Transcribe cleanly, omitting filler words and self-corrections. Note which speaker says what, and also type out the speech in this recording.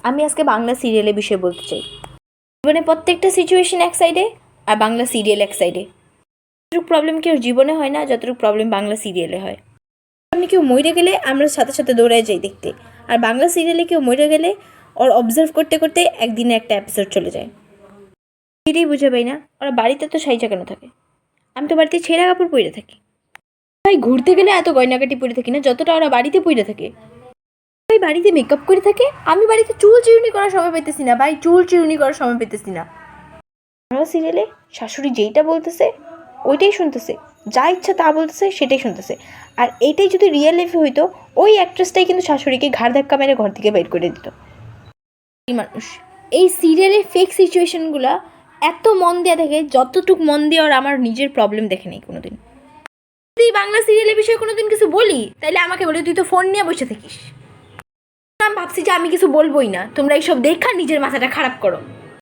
Speaker 1: আমি আজকে বাংলা সিরিয়ালের বিষয়ে বলতে চাই। জীবনে প্রত্যেকটা সিচুয়েশন এক সাইডে আর বাংলা সিরিয়াল এক সাইডে। যতটুকু প্রবলেম কেউ জীবনে হয় না, যতটুকু প্রবলেম বাংলা সিরিয়ালে হয়। আপনি কেউ মরে গেলে আমরা সাথে সাথে দৌড়ায় যাই দেখতে, আর বাংলা সিরিয়ালে কেউ মরে গেলে ওর অবজার্ভ করতে করতে একদিনে একটা এপিসোড চলে যায়। এটাই বুঝে পাই না, ওরা বাড়িতে তো সাইজা কেন থাকে? আমি তো বাড়িতে ছেঁড়া কাপড় পরে থাকি। ভাই ঘুরতে গেলে এত গয়নাকাটি পরে থাকি না যতটা ওরা বাড়িতে পরে থাকে। ভাই বাড়িতে মেকআপ করে থাকে, আমি বাড়িতে চুল চিরুনি করার সময় পেতেছি না। ভাই চুল চিরুনি করার সময় পেতেছি না। বাংলা সিরিয়ালে শাশুড়ি যেইটা বলতেছে ওইটাই শুনতেছে, যা ইচ্ছা তা বলতেছে সেটাই শুনতেছে। আর এইটাই যদি রিয়েল লাইফে হইতো, ওই অ্যাক্ট্রেসটাই কিন্তু শাশুড়িকে ঘাড় ধাক্কা মেরে ঘর থেকে বের করে দিত। এই মানুষ এই সিরিয়ালের ফেক সিচুয়েশনগুলো এত মন দেওয়া দেখে, যতটুকু মন দেওয়ার আমার নিজের প্রবলেম দেখে নেই কোনোদিন। যদি বাংলা সিরিয়ালের বিষয়ে কোনোদিন কিছু বলি তাহলে আমাকে বলে তুই তো ফোন নিয়ে বসে থাকিস। আমি ভাবছি যে আমি কিছু বলবোই না, তোমরা এইসব দেখা নিজের মাথাটা খারাপ করো।